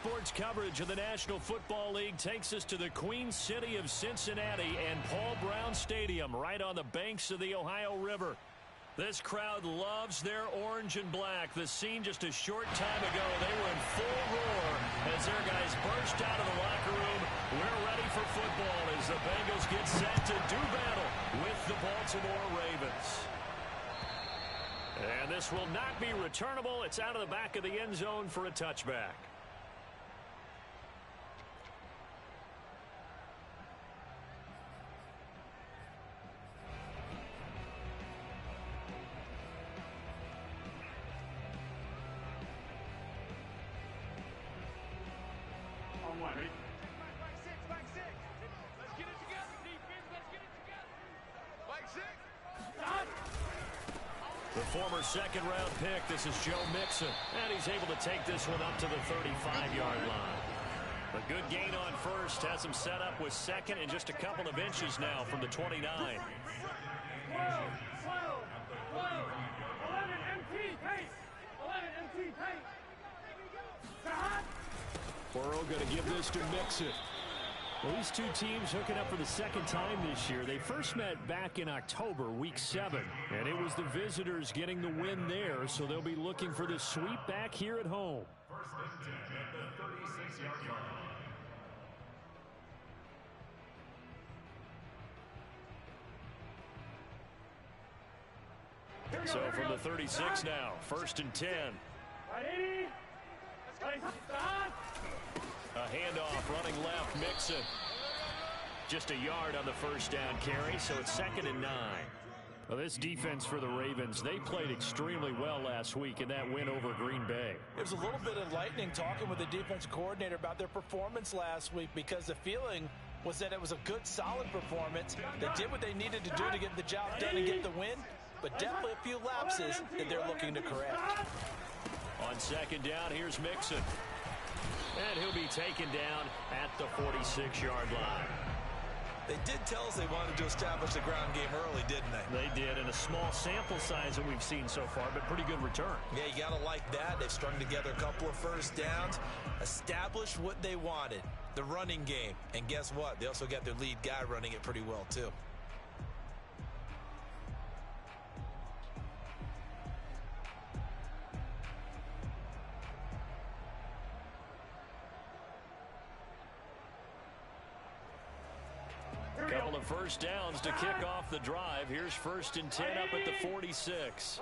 sports coverage of the National Football League takes us to the Queen City of Cincinnati and Paul Brown Stadium right on the banks of the Ohio River. This crowd loves their orange and black. The scene just a short time ago, they were in full roar as their guys burst out of the locker room. We're ready for football as the Bengals get set to do battle with the Baltimore Ravens. And this will not be returnable. It's out of the back of the end zone for a touchback. Back six. Let's get it together, defense. Let's get it together. Back six. The former second-round pick, this is Joe Mixon. And he's able to take this one up to the 35-yard line. A good gain on first has him set up with second and just a couple of inches now from the 29. 12, 11 MT pace. 11 MT pace. Burrow going to give this to Mixon. Well, these two teams hooking up for the second time this year. They first met back in October, Week 7. And it was the visitors getting the win there, so they'll be looking for the sweep back here at home. First and 10 at the 36-yard line. So from the 36 now, first and 10. Ready? A handoff running left, Mixon. Just a yard on the first down carry, so it's 2nd and 9. Well, this defense for the Ravens, they played extremely well last week in that win over Green Bay. It was a little bit enlightening talking with the defensive coordinator about their performance last week because the feeling was that it was a good, solid performance. They did what they needed to do to get the job done and get the win, but definitely a few lapses that they're looking to correct. On second down, here's Mixon. And he'll be taken down at the 46-yard line. They did tell us they wanted to establish the ground game early, didn't they? They did, and a small sample size that we've seen so far, but pretty good return. Yeah, you got to like that. They've strung together a couple of first downs, established what they wanted, the running game. And guess what? They also got their lead guy running it pretty well, too. Couple of first downs to kick off the drive. Here's first and 10 up at the 46.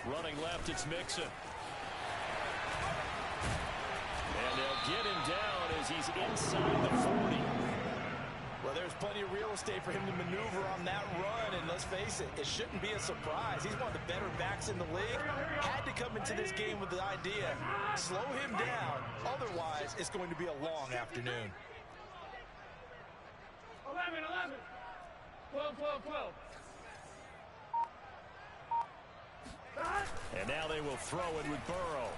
Running left, it's Mixon. And they'll get him down as he's inside the 40. Well, there's plenty of real estate for him to maneuver on that run, and let's face it, it shouldn't be a surprise. He's one of the better backs in the league. Had to come into this game with the idea, slow him down, otherwise it's going to be a long afternoon. 11, 12. And now they will throw it with Burrow.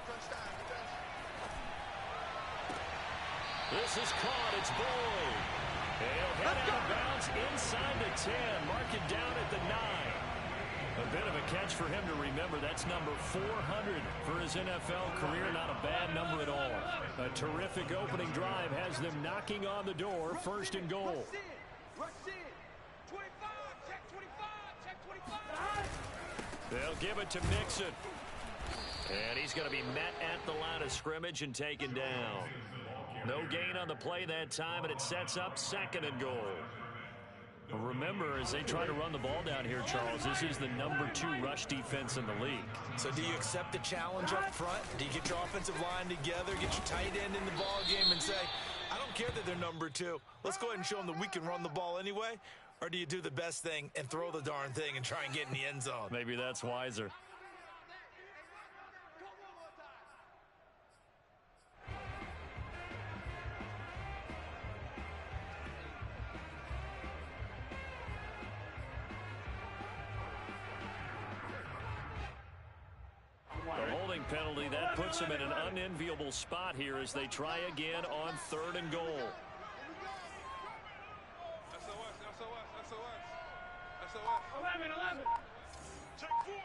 This is caught. It's Boyd. He'll head out of bounds inside the 10. Mark it down at the 9. A bit of a catch for him to remember. That's number 400 for his NFL career. Not a bad number at all. A terrific opening drive has them knocking on the door. First and goal. Rush in. 25. Check 25. Check 25. They'll give it to Mixon. And he's going to be met at the line of scrimmage and taken down. No gain on the play that time, and it sets up 2nd and goal. Remember, as they try to run the ball down here, Charles, this is the number 2 rush defense in the league. So do you accept the challenge up front? Do you get your offensive line together, get your tight end in the ball game and say, I don't care that they're number 2. Let's go ahead and show them that we can run the ball anyway? Or do you do the best thing and throw the darn thing and try and get in the end zone? Maybe that's wiser. The holding penalty, that puts them in an unenviable spot here as they try again on 3rd and goal. SOS. 11. Check 4.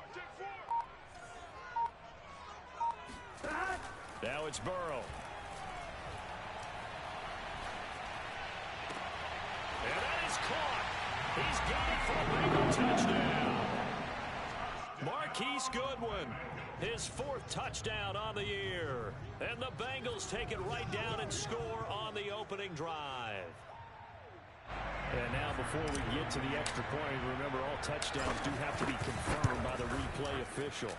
Now it's Burrow. And that is caught. He's got it for a Bengal touchdown. Marquise Goodwin, his 4th touchdown on the year. And the Bengals take it right down and score on the opening drive. And now before we get to the extra point, remember all touchdowns do have to be confirmed by the replay official.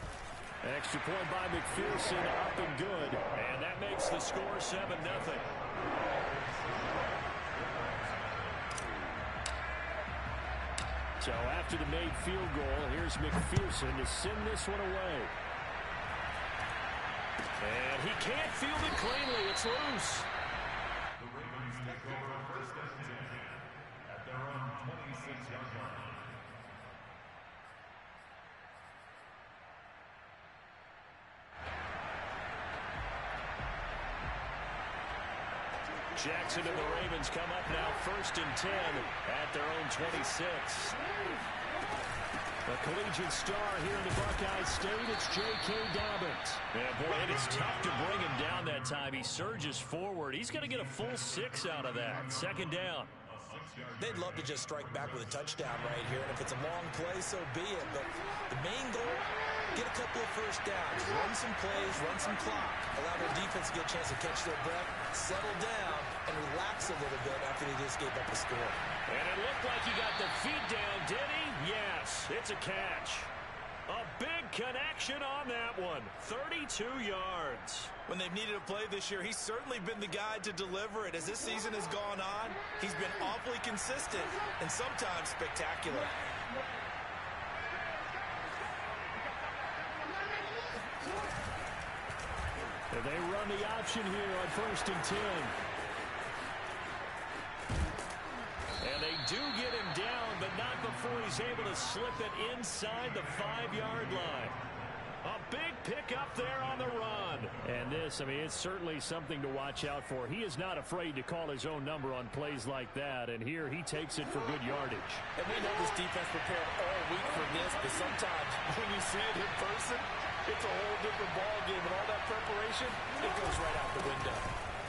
Extra point by McPherson, up and good. And that makes the score 7-0. So after the made field goal, here's McPherson to send this one away. And he can't field it cleanly. It's loose. The Ravens take over first and 10 at their own 26-yard line. Jackson and the Ravens come up now 1st and 10 at their own 26. A collegiate star here in the Buckeye State, it's J.K. Dobbins. Yeah, boy, and it's tough to bring him down that time. He surges forward. He's going to get a full 6 out of that. 2nd down. They'd love to just strike back with a touchdown right here, and if it's a long play, so be it. But the main goal, get a couple of first downs, run some plays, run some clock, allow their defense to get a chance to catch their breath, settle down, and relax a little bit after they just gave up a score. And it looked like he got the feet down, did he? Yes, it's a catch. A big connection on that one. 32 yards. When they've needed a play this year, he's certainly been the guy to deliver it. As this season has gone on, he's been awfully consistent and sometimes spectacular. And they run the option here on 1st and 10. And they do get him down, but not before he's able to slip it inside the 5-yard line. A big pickup there on the run. And this, I mean, it's certainly something to watch out for. He is not afraid to call his own number on plays like that. And here he takes it for good yardage. And we know this defense prepared all week for this, but sometimes when you see it in person, it's a whole different ball game. And all that preparation, it goes right out the window.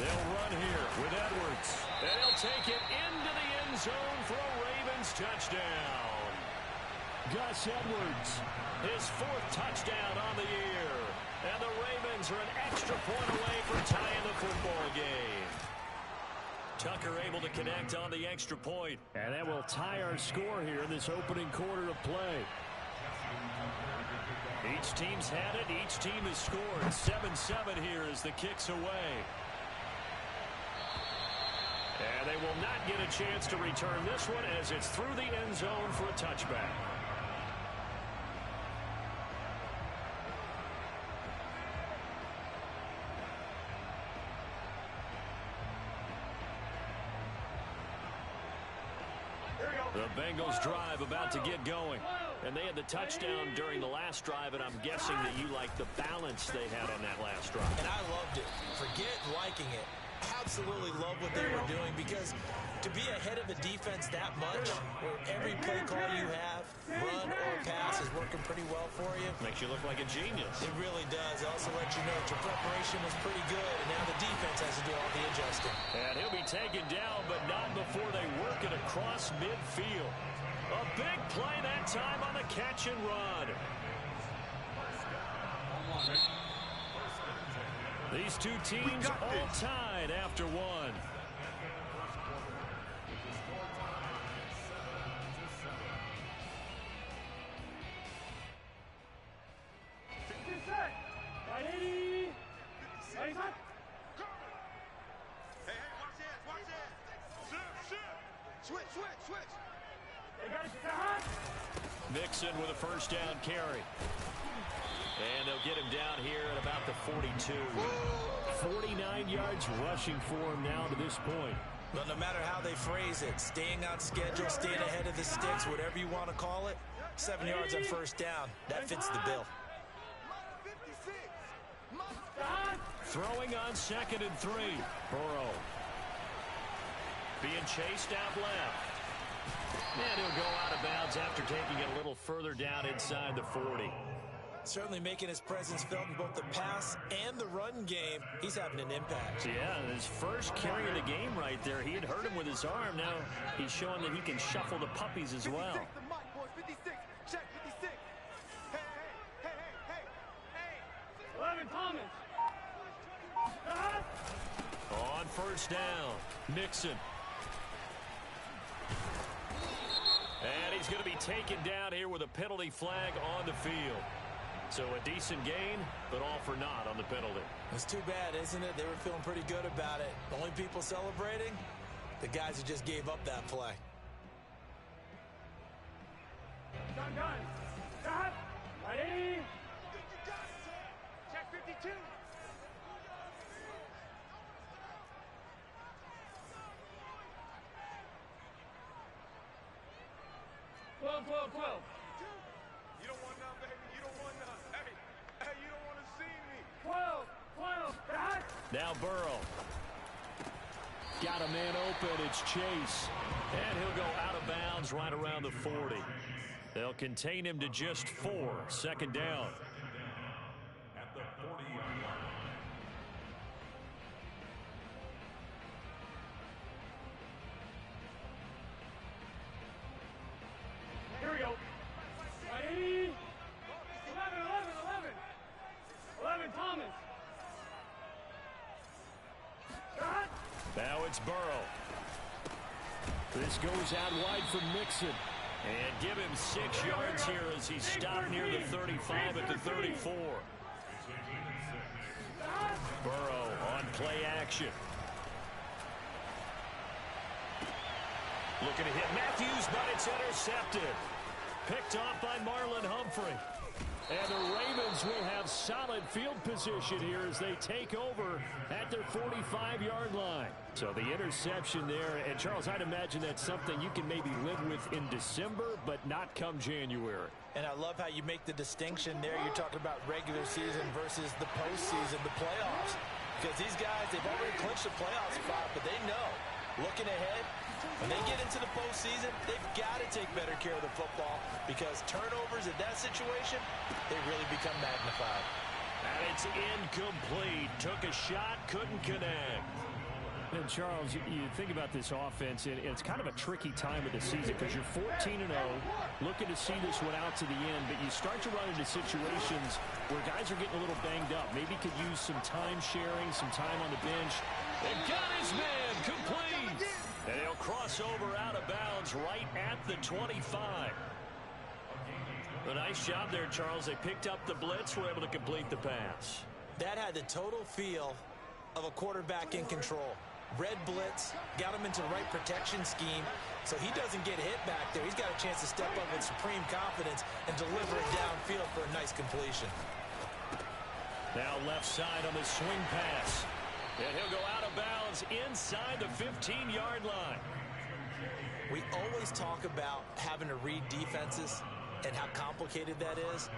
They'll run here with Edwards. And he'll take it into the end zone for a Ravens touchdown. Gus Edwards, his 4th touchdown on the year. And the Ravens are an extra point away from tying the football game. Tucker able to connect on the extra point. And that will tie our score here in this opening quarter of play. Each team's had it. Each team has scored. 7-7 here as the kick's away. And they will not get a chance to return this one as it's through the end zone for a touchback. The Bengals drive about to get going. And they had the touchdown during the last drive, and I'm guessing that you like the balance they had on that last drive. And I loved it. Forget liking it. Absolutely love what they were doing, because to be ahead of a defense that much, where every play call you have, run or pass, is working pretty well for you. Makes you look like a genius. It really does. It also lets you know that your preparation was pretty good, and now the defense has to do all the adjusting. And he'll be taken down, but not before they work it across midfield. A big play that time on the catch and run. These two teams all tied after one. Mixon with a first down carry. And they'll get him down here at about the 42. 49 yards rushing for him now to this point. But no matter how they phrase it, staying on schedule, staying ahead of the sticks, whatever you want to call it, 7 yards on first down, that fits the bill. Throwing on 2nd and 3. Burrow being chased out left. And he'll go out of bounds after taking it a little further down inside the 40. Certainly making his presence felt in both the pass and the run game. He's having an impact. Yeah, his first carry of the game right there. He had hurt him with his arm. Now he's showing that he can shuffle the puppies as well. 56, the mic, boys. 56. Check 56. Hey. 11 Thomas. On first down, Mixon. And he's going to be taken down here with a penalty flag on the field. So a decent gain, but all for naught on the penalty. It's too bad, isn't it? They were feeling pretty good about it. The only people celebrating, the guys who just gave up that play. Done. Stop. Ready. Check 52. 12. You don't want none, baby. You don't want none. Hey, you don't want to see me. 12. Now Burrow. Got a man open. It's Chase. And he'll go out of bounds right around the 40. They'll contain him to just 4. Second down. At the 40-yard line. Here we go. Ready. 11 Thomas. Shot. Now it's Burrow. This goes out wide for Mixon. And give him 6 yards here as he's stopped near the 35 at the 34. Burrow on play action. Looking to hit Matthews, but it's intercepted. Picked off by Marlon Humphrey. And the Ravens will have solid field position here as they take over at their 45-yard line. So the interception there, and Charles, I'd imagine that's something you can maybe live with in December, but not come January. And I love how you make the distinction there. You're talking about regular season versus the postseason, the playoffs. Because these guys, they've already clinched the playoff spot, but they know, looking ahead, when they get into the postseason, they've got to take better care of the football because turnovers in that situation, they really become magnified. And it's incomplete. Took a shot, couldn't connect. And Charles, you think about this offense, and it's kind of a tricky time of the season because you're 14-0, looking to see this one out to the end, but you start to run into situations where guys are getting a little banged up. Maybe could use some time sharing, some time on the bench. And got his man complete. And he'll cross over out of bounds right at the 25. A nice job there, Charles. They picked up the blitz, were able to complete the pass. That had the total feel of a quarterback in control. Red blitz, got him into the right protection scheme, so he doesn't get hit back there. He's got a chance to step up with supreme confidence and deliver it downfield for a nice completion. Now left side on the swing pass. And he'll go out of bounds inside the 15-yard line. We always talk about having to read defenses and how complicated that is.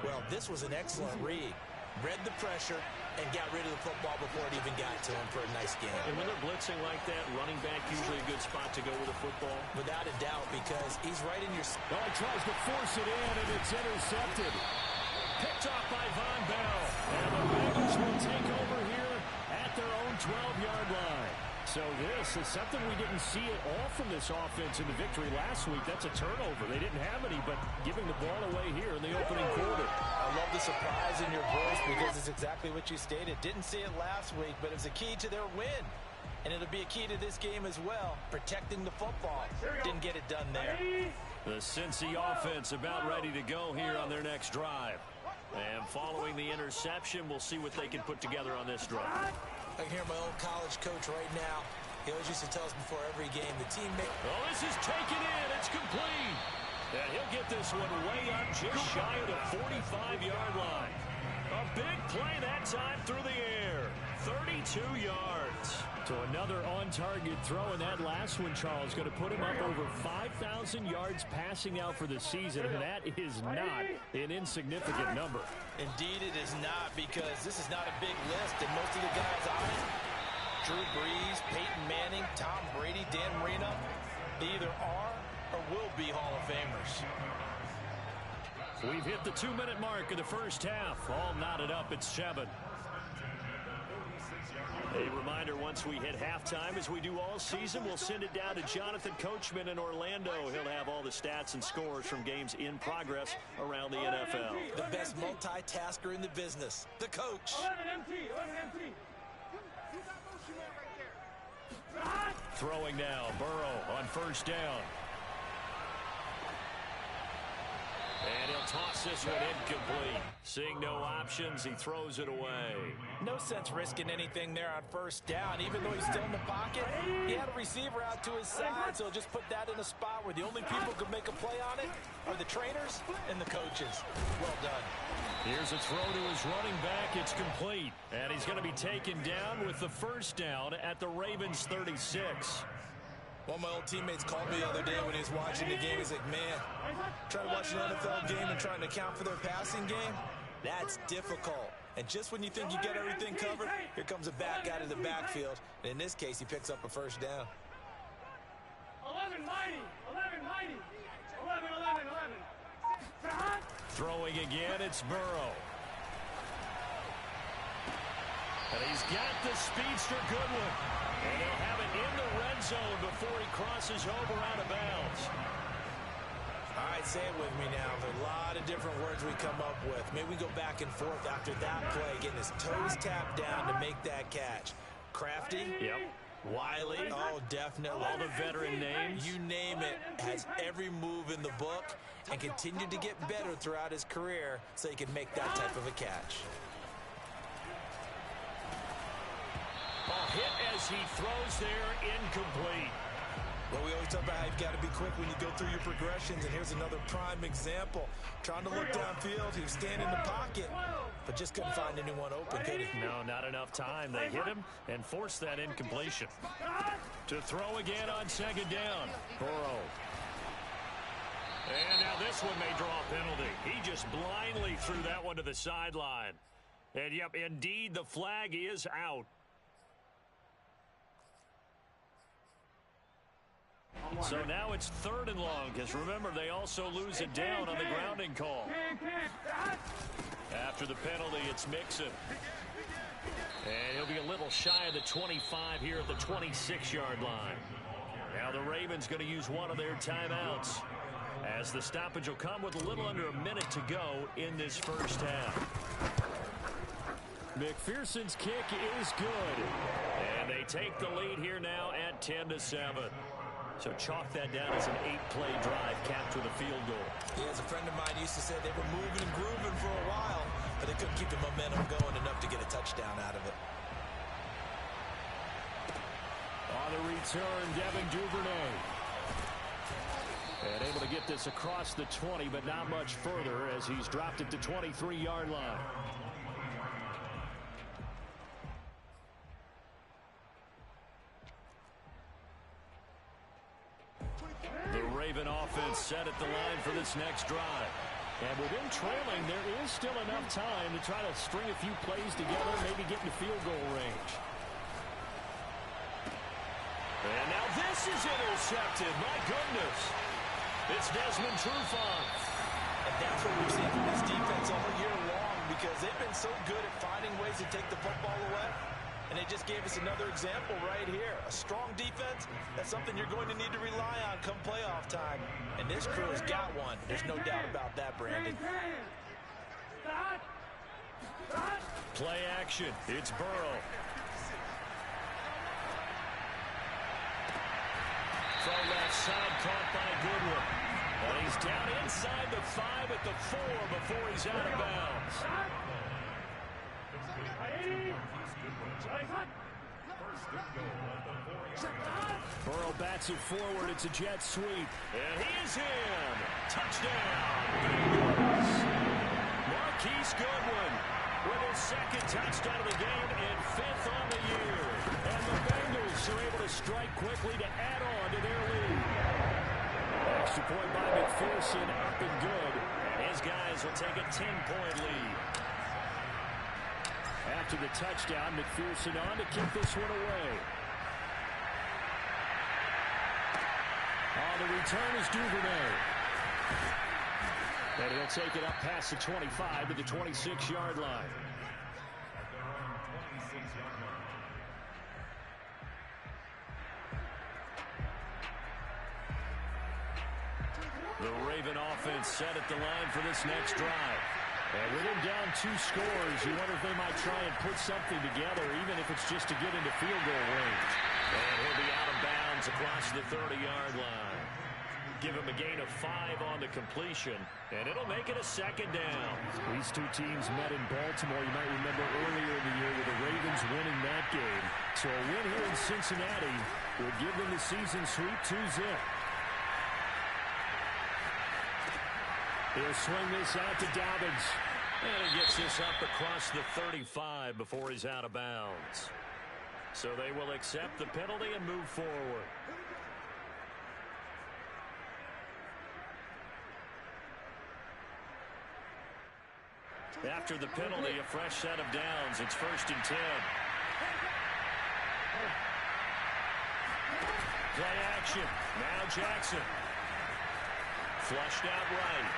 Well, this was an excellent read. Read the pressure and got rid of the football before it even got to him for a nice game. And when they're blitzing like that, running back usually a good spot to go with the football. Without a doubt, because he's right in your... Oh, he tries to force it in, and it's intercepted. Picked off by Von Bell. And the Bengals will take over here at their own 12-yard line. So this is something we didn't see at all from this offense in the victory last week. That's a turnover. They didn't have any, but giving the ball away here in the opening quarter. I love the surprise in your voice because it's exactly what you stated. Didn't see it last week, but it was a key to their win. And it'll be a key to this game as well, protecting the football. Didn't get it done there. The Cincy offense about ready to go here on their next drive. And following the interception, we'll see what they can put together on this drive. I can hear my old college coach right now. He always used to tell us before every game, the teammate... Oh, this is taken in. It's complete. And he'll get this one way up just shy of the 45-yard line. A big play that time through the air. 32 yards. So another on-target throw, and that last one, Charles, going to put him up over 5,000 yards passing out for the season, and that is not an insignificant number. Indeed it is not, because this is not a big list, and most of the guys on it, Drew Brees, Peyton Manning, Tom Brady, Dan Marino, they either are or will be Hall of Famers. We've hit the 2-minute mark of the first half. All knotted up at 7. A reminder, once we hit halftime, as we do all season, we'll send it down to Jonathan Coachman in Orlando. He'll have all the stats and scores from games in progress around the NFL. The best multitasker in the business, the coach. 11 MT, 11 MT. Throwing now, Burrow on first down. And he'll toss this one incomplete. Seeing no options, he throws it away. No sense risking anything there on first down. Even though he's still in the pocket, he had a receiver out to his side, so just put that in a spot where the only people who could make a play on it are the trainers and the coaches. Well done. Here's a throw to his running back. It's complete. And he's going to be taken down with the first down at the Ravens 36. One of my old teammates called me the other day when he was watching the game. He's like, man, trying to watch an NFL game and trying to account for their passing game, that's difficult. And just when you think you get everything covered, here comes a back out of the backfield. And in this case, he picks up a first down. 11 mighty, 11 mighty, 11, 11, 11. Throwing again, it's Burrow. And he's got the speedster Goodwin. And he'll have it in the red zone before he crosses over out of bounds. All right, say it with me now. There are a lot of different words we come up with. Maybe we go back and forth after that play, getting his toes tapped down to make that catch. Crafty? Yep. Wiley? Oh, definitely. All the veteran names. You name it. Has every move in the book and continued to get better throughout his career so he can make that type of a catch. Ball hit as he throws there, incomplete. Well, we always talk about how you've got to be quick when you go through your progressions, and here's another prime example. Trying to look downfield, he was standing in the pocket, but just couldn't find anyone open, could he? No, not enough time. They hit him and forced that incompletion. To throw again on second down, Burrow. And now this one may draw a penalty. He just blindly threw that one to the sideline. And, yep, indeed, the flag is out. So now it's 3rd and long, because remember, they also lose it down on the grounding call. After the penalty, it's Mixon. And he'll be a little shy of the 25 here at the 26-yard line. Now the Ravens going to use one of their timeouts, as the stoppage will come with a little under a minute to go in this first half. McPherson's kick is good. And they take the lead here now at 10-7. So chalk that down as an 8-play drive capped with a field goal. Yeah, as a friend of mine used to say, they were moving and grooving for a while, but they couldn't keep the momentum going enough to get a touchdown out of it. On the return, Devin Duvernay. And able to get this across the 20, but not much further as he's dropped it to 23-yard line. The Raven offense set at the line for this next drive. And with him trailing, there is still enough time to try to string a few plays together, maybe get into field goal range. And now this is intercepted. My goodness. It's Desmond Trufant. And that's what we've seen from this defense all year long, because they've been so good at finding ways to take the football away. And they just gave us another example right here. A strong defense, that's something you're going to need to rely on come playoff time. And this crew has got one. There's no doubt about that, Brandon. Play action. It's Burrow. From left side, caught by Goodwin. And he's down inside the 5 at the 4 before he's out of bounds. Burrow bats it forward. It's a jet sweep. And he is in. Touchdown, Bengals. Marquise Goodwin with his 2nd touchdown of the game and 5th on the year. And the Bengals are able to strike quickly to add on to their lead. Extra point by McPherson, up and good. And his guys will take a 10-point lead. After the touchdown, McPherson on to kick this one away. On the return is Duvernay. And he'll take it up past the 25 to the 26-yard line. At their own 26-yard line. The Raven offense set at the line for this next drive. And with him down 2 scores, you wonder if they might try and put something together, even if it's just to get into field goal range. And he'll be out of bounds across the 30-yard line. Give him a gain of 5 on the completion, and it'll make it a second down. These two teams met in Baltimore, you might remember earlier in the year, with the Ravens winning that game. So a win here in Cincinnati would give them the season sweep 2-zip. He'll swing this out to Dobbins. And he gets this up across the 35 before he's out of bounds. So they will accept the penalty and move forward. After the penalty, a fresh set of downs. It's 1st and 10. Play action. Now Jackson. Flushed out right.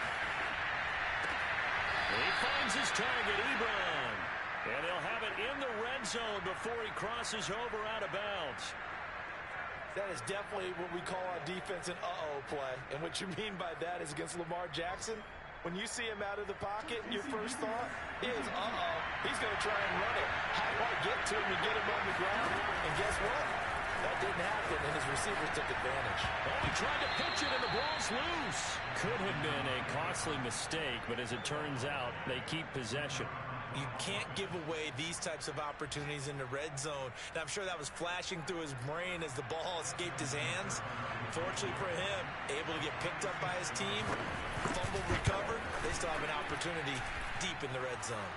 He finds his target, Ebron. And he'll have it in the red zone before he crosses over out of bounds. That is definitely what we call our defense an uh-oh play. And what you mean by that is against Lamar Jackson, when you see him out of the pocket, your first thought is, uh-oh, he's going to try and run it. How do I get to him and get him on the ground? And guess what? That didn't happen, and his receivers took advantage. Oh, he tried to pitch it, and the ball's loose. Could have been a costly mistake, but as it turns out, they keep possession. You can't give away these types of opportunities in the red zone. And I'm sure that was flashing through his brain as the ball escaped his hands. Fortunately for him, able to get picked up by his team, fumble recovered. They still have an opportunity deep in the red zone.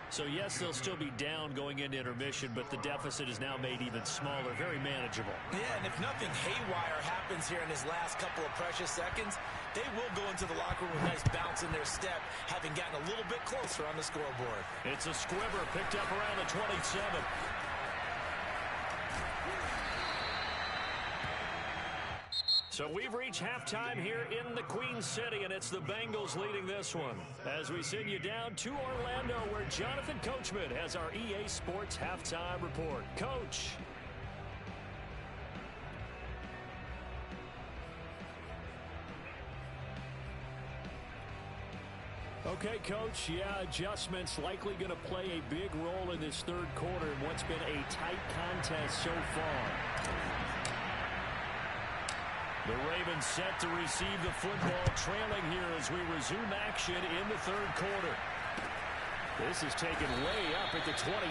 So, yes, they'll still be down going into intermission, but the deficit is now made even smaller, very manageable. Yeah, and if nothing haywire happens here in his last couple of precious seconds, they will go into the locker room with a nice bounce in their step, having gotten a little bit closer on the scoreboard. It's a squibber picked up around the 27. So we've reached halftime here in the Queen City, and it's the Bengals leading this one. As we send you down to Orlando, where Jonathan Coachman has our EA Sports Halftime Report. Coach. Okay, Coach, yeah, adjustments likely going to play a big role in this third quarter in what's been a tight contest so far. The Ravens set to receive the football, trailing here as we resume action in the third quarter. This is taken way up at the 25.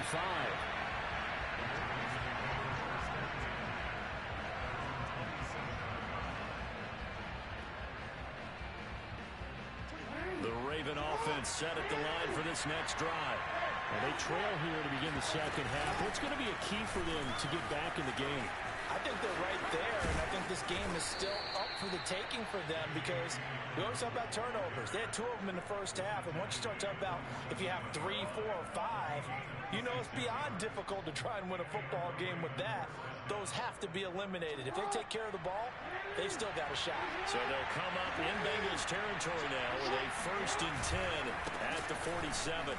The Raven offense set at the line for this next drive. Well, they trail here to begin the second half. What's going to be a key for them to get back in the game? I think they're right there, and I think this game is still up for the taking for them because we always talk about turnovers. They had 2 of them in the first half, and once you start talking about if you have 3, 4, or 5, you know it's beyond difficult to try and win a football game with that. Those have to be eliminated. If they take care of the ball, they've still got a shot. So they'll come up in Bengals territory now with a 1st and 10 at the 47.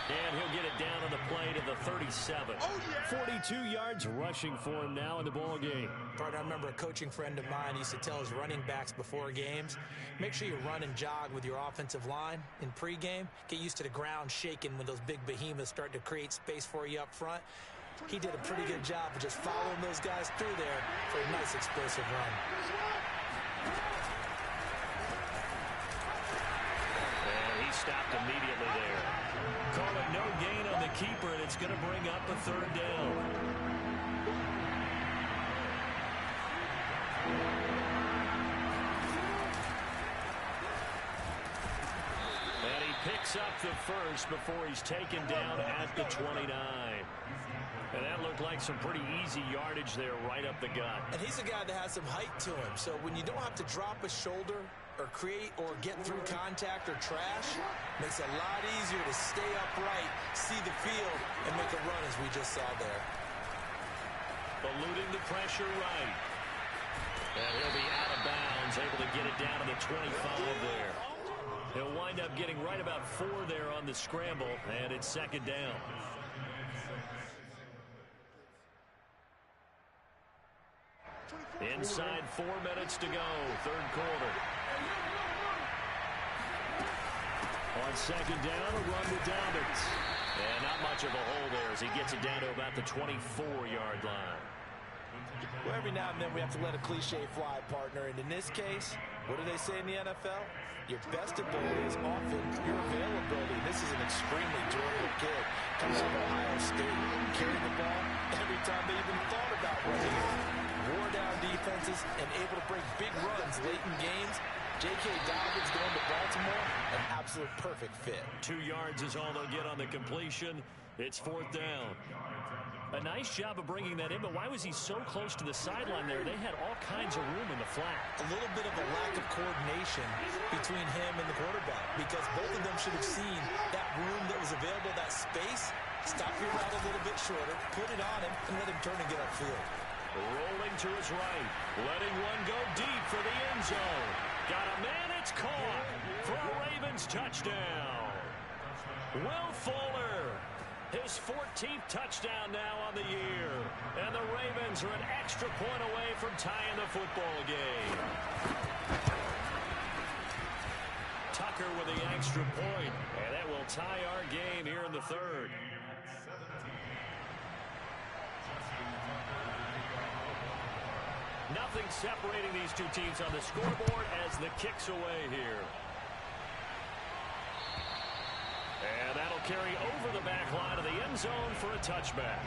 And he'll get it down on the play to the 37. 42 yards rushing for him now in the ball game. Partner, I remember a coaching friend of mine used to tell his running backs before games, make sure you run and jog with your offensive line in pregame. Get used to the ground shaking when those big behemoths start to create space for you up front. He did a pretty good job of just following those guys through there for a nice explosive run. And he stopped immediately there. Calling no gain on the keeper, and it's going to bring up a 3rd down. And he picks up the first before he's taken down at the 29. And that looked like some pretty easy yardage there right up the gut. And he's a guy that has some height to him, so when you don't have to drop a shoulder or create or get through contact or trash, makes it a lot easier to stay upright, see the field, and make a run as we just saw there. Eluding the pressure right. And he'll be out of bounds, able to get it down to the 25 there. He'll wind up getting right about 4 there on the scramble, and it's second down. Inside 4 minutes to go, third quarter. On second down, a run with Dobbins. And not much of a hole there as he gets it down to about the 24-yard line. Well, every now and then we have to let a cliche fly, partner. And in this case, what do they say in the NFL? Your best ability is often your availability. This is an extremely durable kid coming out of Ohio State, carrying the ball every time they even thought about running it. Wore down defenses and able to break big runs late in games. J.K. Dobbins going to Baltimore, an absolute perfect fit. 2 yards is all they'll get on the completion. It's fourth down. A nice job of bringing that in, but why was he so close to the sideline there? They had all kinds of room in the flat. A little bit of a lack of coordination between him and the quarterback, because both of them should have seen that room that was available, that space. Stop your route a little bit shorter, put it on him, and let him turn and get upfield. Rolling to his right, letting one go deep for the end zone. Got a man, it's caught for a Ravens touchdown. Will Fuller, his 14th touchdown now on the year. And the Ravens are an extra point away from tying the football game. Tucker with the extra point, and that will tie our game here in the third. Nothing separating these two teams on the scoreboard as the kick's away here. And that'll carry over the back line of the end zone for a touchback.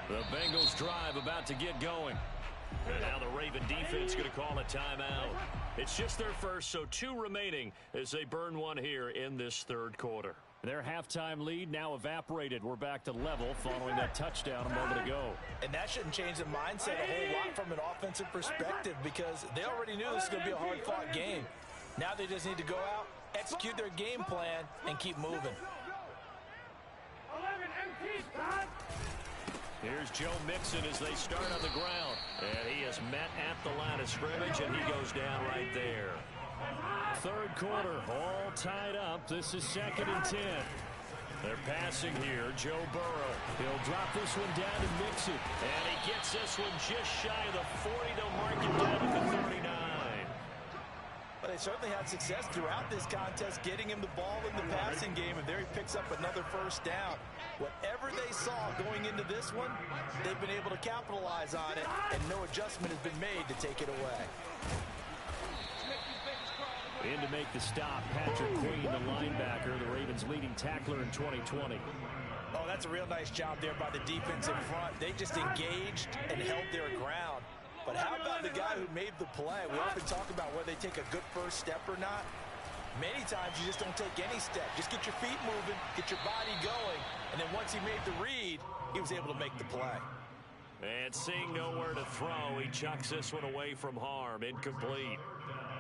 The Bengals drive about to get going. And now the Raven defense going to call a timeout. It's just their first, so 2 remaining as they burn one here in this third quarter. Their halftime lead now evaporated. We're back to level following that touchdown a moment ago. And that shouldn't change the mindset a whole lot from an offensive perspective, because they already knew this was going to be a hard-fought game. Now they just need to go out, execute their game plan, and keep moving. Here's Joe Mixon as they start on the ground. And he is met at the line of scrimmage, and he goes down right there. Third quarter, all tied up. This is 2nd and 10. They're passing here. Joe Burrow. He'll drop this one down to Mixon. And he gets this one just shy of the 40. They'll mark it down at the 39. But they certainly had success throughout this contest, getting him the ball in the passing game, and there he picks up another first down. Whatever they saw going into this one, they've been able to capitalize on it, and no adjustment has been made to take it away. In to make the stop, Patrick Queen, the linebacker, the Ravens' leading tackler in 2020. Oh, that's a real nice job there by the defense in front. They just engaged and held their ground. But how about the guy who made the play? We often talk about whether they take a good first step or not. Many times you just don't take any step. Just get your feet moving, get your body going, and then once he made the read, he was able to make the play. And seeing nowhere to throw, he chucks this one away from harm. Incomplete.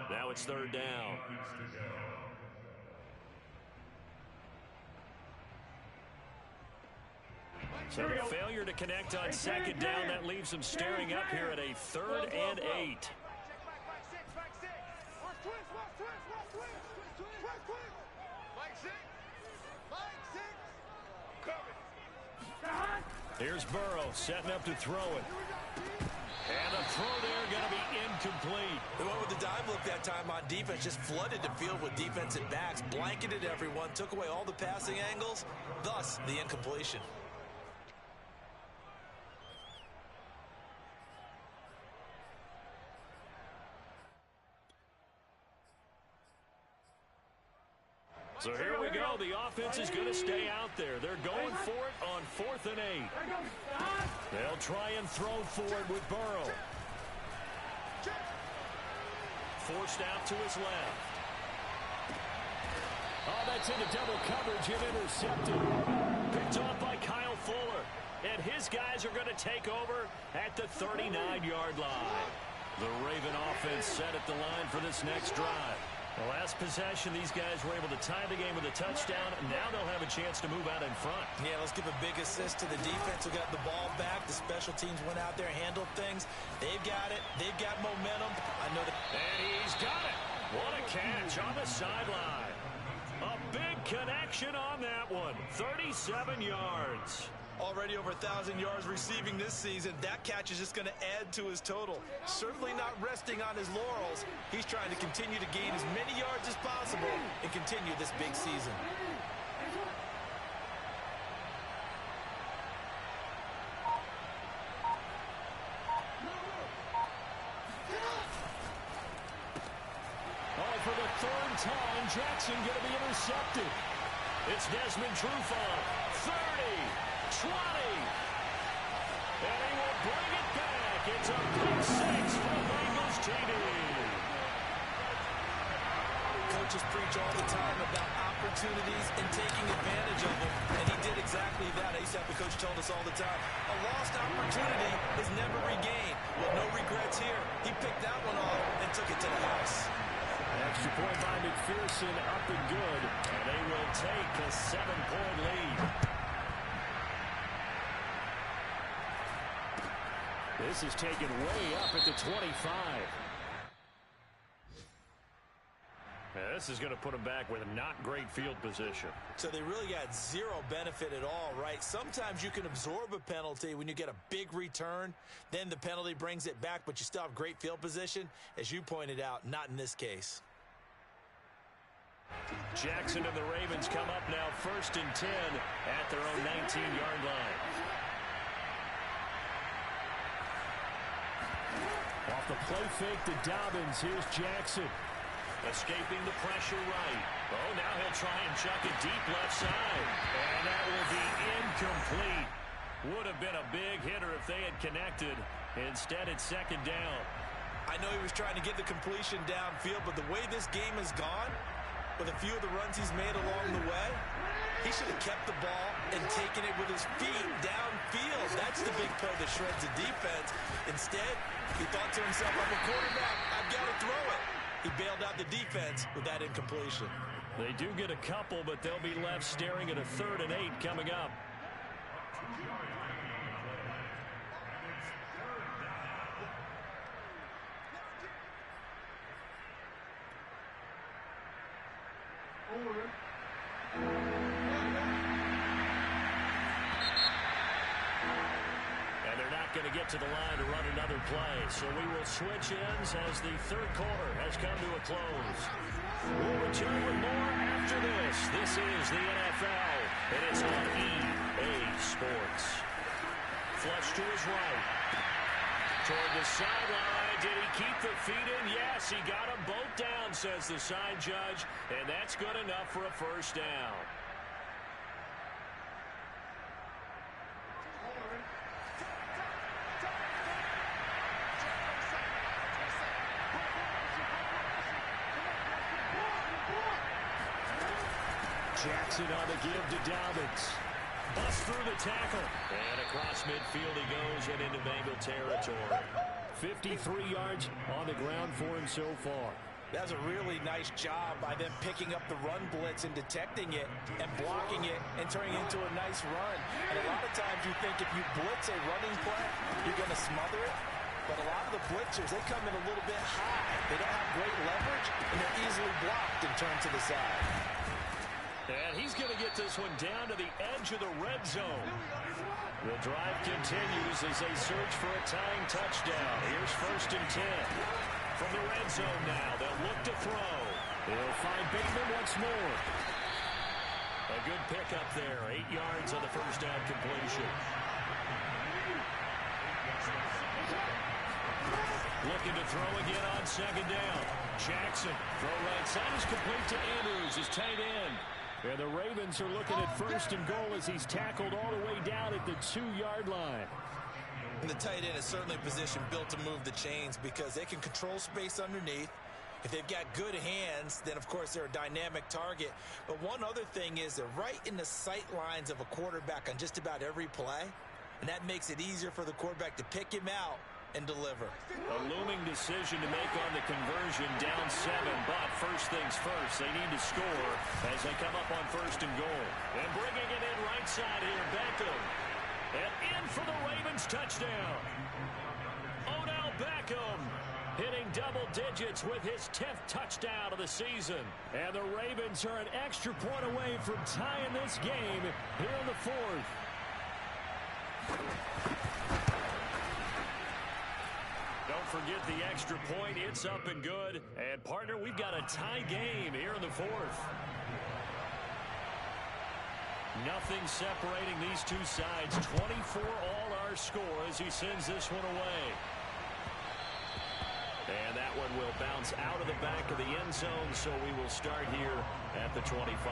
Now it's third down. So a failure to connect on second down. That leaves them staring up here at a 3rd and 8. Here's Burrow setting up to throw it. And the throw there going to be incomplete. They went with the dive look that time on defense, just flooded the field with defensive backs, blanketed everyone, took away all the passing angles, thus the incompletion. So here we go. The offense is going to stay out there. They're going for it on 4th and 8. They'll try and throw for it with Burrow. Forced out to his left. Oh, that gets into double coverage and intercepted. Picked off by Kyle Fuller. And his guys are going to take over at the 39-yard line. The Raven offense set at the line for this next drive. The last possession, these guys were able to tie the game with a touchdown. Now they'll have a chance to move out in front. Yeah, let's give a big assist to the defense who got the ball back. The special teams went out there, handled things. They've got it. They've got momentum. I know that. And he's got it. What a catch on the sideline. A big connection on that one. 37 yards. Already over 1,000 yards receiving this season. That catch is just going to add to his total. Certainly not resting on his laurels. He's trying to continue to gain as many yards as possible and continue this big season. Oh, for the third time, Jackson going to be intercepted. It's Desmond Trufant. 30. 20. And he will bring it back. It's a pick six for Bengals TD. Coaches preach all the time about opportunities and taking advantage of them, and he did exactly that. I used to have the coach told us all the time, a lost opportunity is never regained. Well, no regrets here. He picked that one off and took it to the house. Extra point by McPherson, up and good. And they will take a 7-point lead. This is taken way up at the 25. This is going to put them back with not great field position. So they really got zero benefit at all, right? Sometimes you can absorb a penalty when you get a big return. Then the penalty brings it back, but you still have great field position. As you pointed out, not in this case. Jackson and the Ravens come up now 1st and 10 at their own 19-yard line. Off the play fake to Dobbins. Here's Jackson. Escaping the pressure right. Oh, now he'll try and chuck it deep left side. And that will be incomplete. Would have been a big hitter if they had connected. Instead, it's 2nd down. I know he was trying to get the completion downfield, but the way this game has gone, with a few of the runs he's made along the way, he should have kept the ball and taken it with his feet downfield. That's the big play that shreds the defense. Instead, he thought to himself, I'm a quarterback, I've got to throw it. He bailed out the defense with that incompletion. They do get a couple, but they'll be left staring at a 3rd and 8 coming up. Going to get to the line to run another play. So we will switch ends as the 3rd quarter has come to a close. We'll return with more after this. This is the NFL, and it's on EA Sports. Flush to his right. Toward the sideline. Did he keep the feet in? Yes, he got them both down, says the side judge, and that's good enough for a 1st down. Jackson on the give to Dobbins. Bust through the tackle. And across midfield he goes and into Bengal territory. 53 yards on the ground for him so far. That's a really nice job by them picking up the run blitz and detecting it and blocking it and turning it into a nice run. And a lot of times you think if you blitz a running play, you're going to smother it. But a lot of the blitzers, they come in a little bit high. They don't have great leverage, and they're easily blocked and turned to the side. And he's going to get this one down to the edge of the red zone. The drive continues as they search for a tying touchdown. Here's 1st and 10. From the red zone now, they'll look to throw. They'll find Bateman once more. A good pickup there. 8 yards on the 1st down completion. Looking to throw again on 2nd down. Jackson, throw right side is complete to Andrews, his tight end. And the Ravens are looking at 1st and goal as he's tackled all the way down at the 2-yard line. And the tight end is certainly a position built to move the chains because they can control space underneath. If they've got good hands, then, of course, they're a dynamic target. But one other thing is they're right in the sight lines of a quarterback on just about every play, and that makes it easier for the quarterback to pick him out and deliver. A looming decision to make on the conversion, down 7, but first things first, they need to score as they come up on 1st and goal. And bringing it in right side here, Beckham. And in for the Ravens touchdown. Odell Beckham hitting double digits with his 10th touchdown of the season. And the Ravens are an extra point away from tying this game here in the 4th. Don't forget the extra point. It's up and good. And, partner, we've got a tie game here in the 4th. Nothing separating these two sides. 24 all our score as he sends this one away. And that one will bounce out of the back of the end zone, so we will start here at the 25.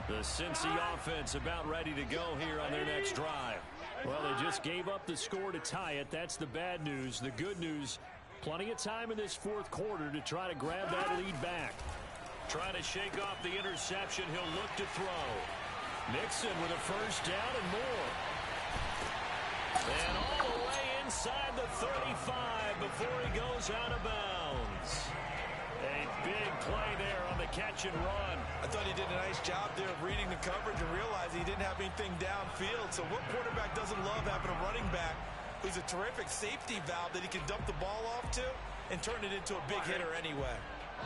The Cincy offense about ready to go here on their next drive. Well, they just gave up the score to tie it. That's the bad news. The good news, plenty of time in this 4th quarter to try to grab that lead back. Trying to shake off the interception. He'll look to throw. Nixon with a first down and more. And all the way inside the 35 before he goes out of bounds. A big play there on the catch and run. I thought he did a nice job there of reading the coverage and realizing he didn't have anything downfield. So what quarterback doesn't love having a running back who's a terrific safety valve that he can dump the ball off to and turn it into a big hitter anyway?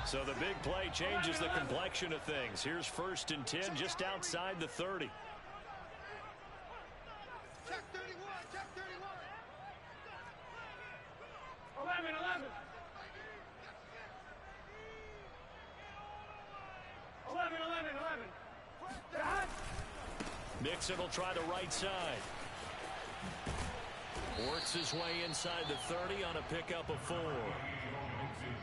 So the big play changes the complexion of things. Here's 1st and 10 just outside the 30. Check 31, check 31. 11. 11. Nixon will try the right side. Works his way inside the 30 on a pickup of 4.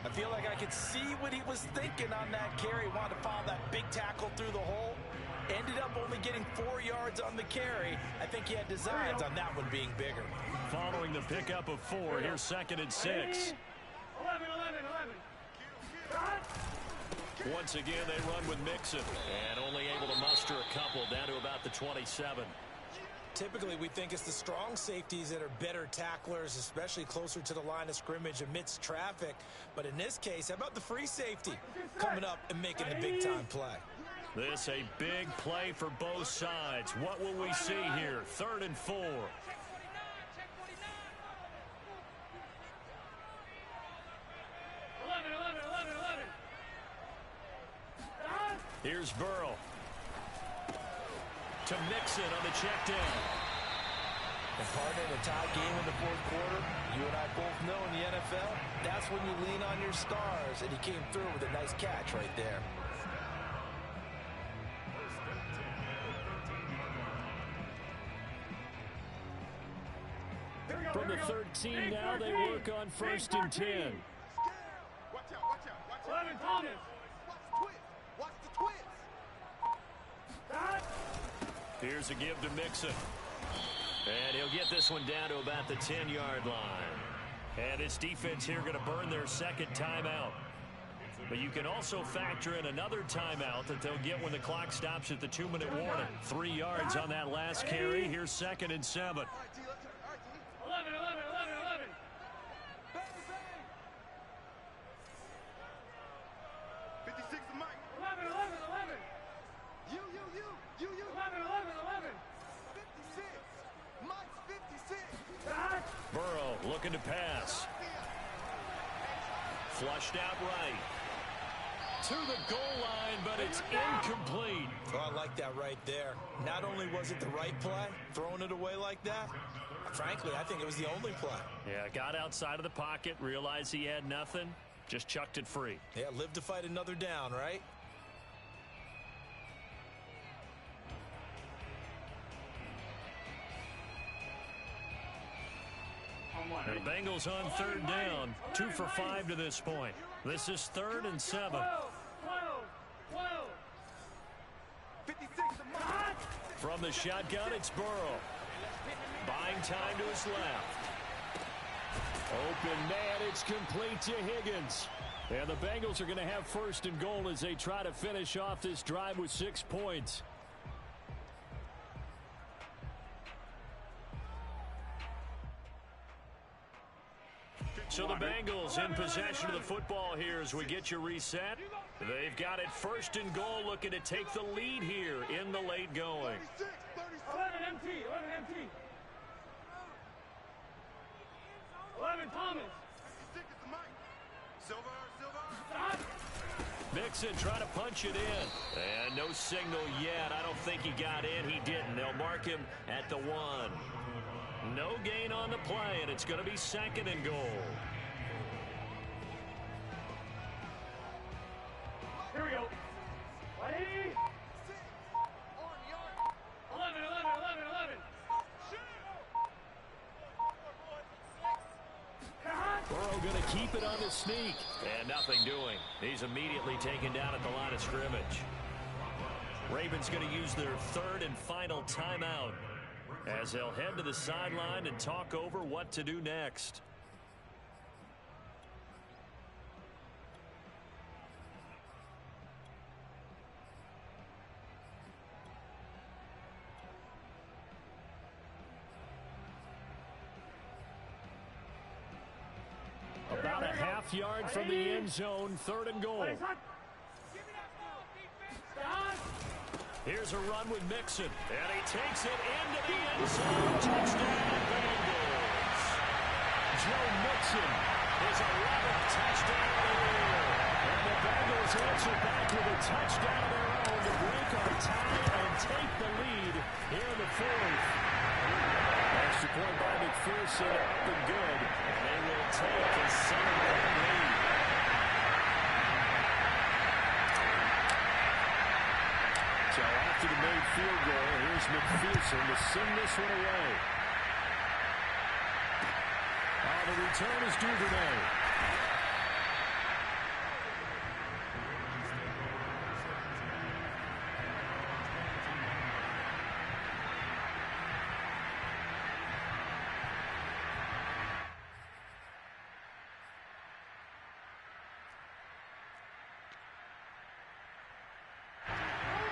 I feel like I could see what he was thinking on that carry. Wanted to follow that big tackle through the hole. Ended up only getting 4 yards on the carry. I think he had designs on that one being bigger. Following the pickup of 4, here's 2nd and 6. 11. Once again, they run with Mixon. And only able to muster a couple down to about the 27. Typically, we think it's the strong safeties that are better tacklers, especially closer to the line of scrimmage amidst traffic. But in this case, how about the free safety coming up and making the big-time play? This a big play for both sides. What will we see here? 3rd and 4. Here's Burrow. To Mixon on the check down. And partner, in a tie game in the 4th quarter, you and I both know in the NFL, that's when you lean on your stars, and he came through with a nice catch right there. From the 13 now, they work on 1st and 10. Watch out. 11, Thomas. Watch the twist. Here's a give to Mixon. And he'll get this one down to about the 10-yard line. And his defense here going to burn their 2nd timeout. But you can also factor in another timeout that they'll get when the clock stops at the 2-minute warning. 3 yards on that last carry. Here's 2nd and 7. 11. 56 to Mike. 11. You. 11. 56. Mike's 56. Burrow looking to pass. Flushed out right. To the goal line, but it's incomplete. Oh, I like that right there. Not only was it the right play, throwing it away like that, frankly, I think it was the only play. Yeah, got outside of the pocket, realized he had nothing, just chucked it free. Yeah, live to fight another down, right? The Bengals on 3rd down, 2 for 5 to this point. This is 3rd and 7. 12. 56 to Mike. From the shotgun, it's Burrow. Buying time to his left. Open man, it's complete to Higgins. And the Bengals are going to have first and goal as they try to finish off this drive with 6 points. So the Bengals in possession of the football here as we get you reset. They've got it first and goal, looking to take the lead here in the late going. 11 MT, 11 MT. 11 Thomas. Mixon trying to punch it in. And no signal yet. I don't think he got in. He didn't. They'll mark him at the 1. No gain on the play, and it's going to be second and goal. Here we go. 11, 11, 11, 11. Burrow going to keep it on the sneak. And nothing doing. He's immediately taken down at the line of scrimmage. Ravens going to use their third and final timeout as they'll head to the sideline and talk over what to do next. About a half yard from the end zone, third and goal. Here's a run with Mixon, and he takes it into the end zone. Touchdown, Bengals. Joe Mixon, his 11th touchdown of the year. And the Bengals answer back with a touchdown of their own to break our tie and take the lead here in the fourth. Extra point by McPherson, up and good. And they will take a 7-point lead. So after the made field goal, here's McPherson to send this one away. The return is Duvernay.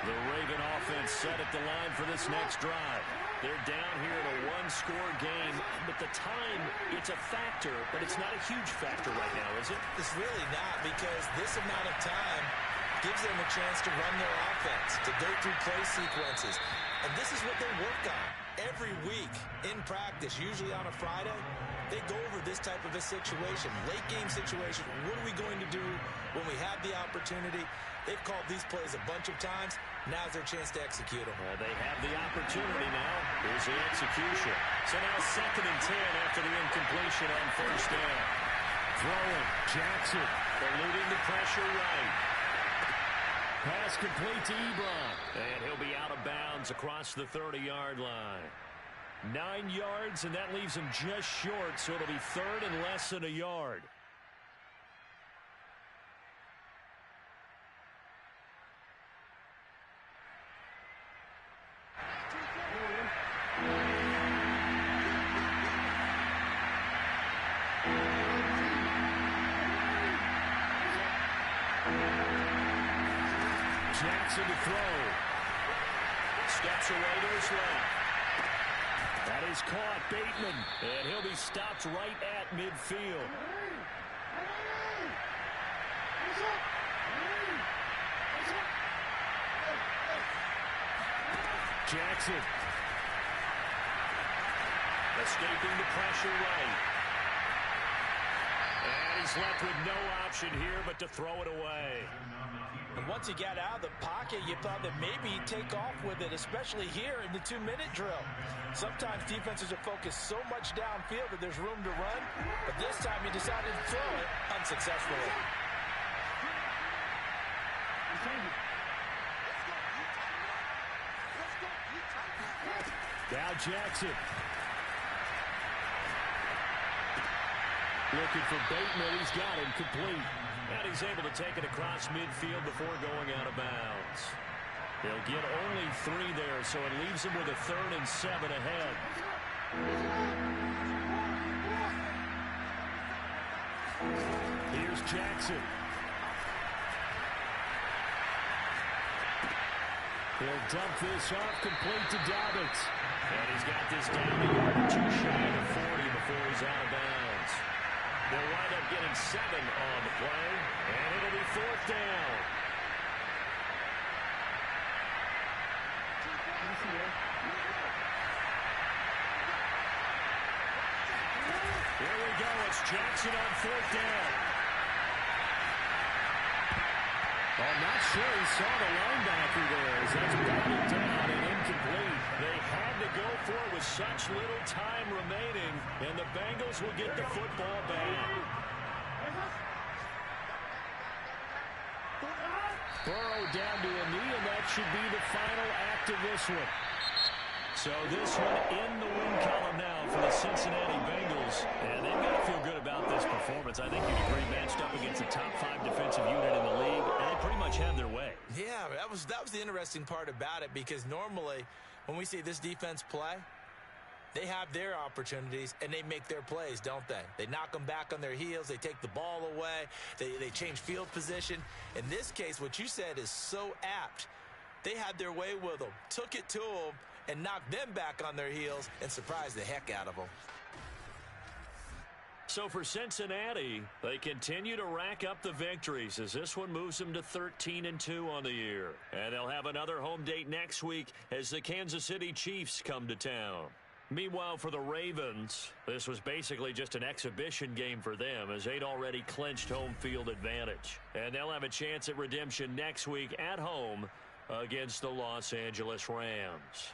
The Raven offense set at the line for this next drive. They're down here in a one-score game, but the time, it's a factor, but it's not a huge factor right now, is it? It's really not, because this amount of time gives them a chance to run their offense, to go through play sequences. And this is what they work on every week in practice, usually on a Friday. They go over this type of a situation, late game situation. What are we going to do when we have the opportunity? They've called these plays a bunch of times. Now's their chance to execute them. They have the opportunity now. Here's the execution. So now 2nd and 10 after the incompletion on first down. Throwing, Jackson, eluding the pressure right. Pass complete to Ebron. And he'll be out of bounds across the 30-yard line. 9 yards, and that leaves him just short, so it'll be third and less than a yard. Jackson to throw. Steps away to his left. That is caught, Bateman, and he'll be stopped right at midfield. Jackson. Escaping the pressure right. And he's left with no option here but to throw it away. And once he got out of the pocket, you thought that maybe he'd take off with it, especially here in the 2-minute drill. Sometimes defenses are focused so much downfield that there's room to run, but this time he decided to throw it unsuccessfully. Now Jackson. Looking for Bateman. He's got him complete. And he's able to take it across midfield before going out of bounds. He'll get only 3 there, so it leaves him with a 3rd and 7 ahead. Here's Jackson. He'll dump this off complete to Dobbins. And he's got this down the yard or 2 shy of 40 before he's out of bounds. They'll wind up getting 7 on the play, and it'll be 4th down. Here we go. It's Jackson on 4th down. I'm not sure he saw the linebacker there as that's batted down and incomplete. They had to go for it with such little time remaining, and the Bengals will get the football back. Burrow down to a knee, and that should be the final act of this one. So this one in the win column now for the Cincinnati Bengals. And they've got to feel good about this performance. I think you'd agree, matched up against the top 5 defensive unit in the league, and they pretty much had their way. Yeah, that was the interesting part about it, because normally when we see this defense play, they have their opportunities and they make their plays, don't they? They knock them back on their heels. They take the ball away. They change field position. In this case, what you said is so apt. They had their way with them, took it to them, and knocked them back on their heels and surprised the heck out of them. So for Cincinnati, they continue to rack up the victories as this one moves them to 13-2 on the year. And they'll have another home date next week as the Kansas City Chiefs come to town. Meanwhile, for the Ravens, this was basically just an exhibition game for them as they'd already clinched home field advantage. And they'll have a chance at redemption next week at home against the Los Angeles Rams.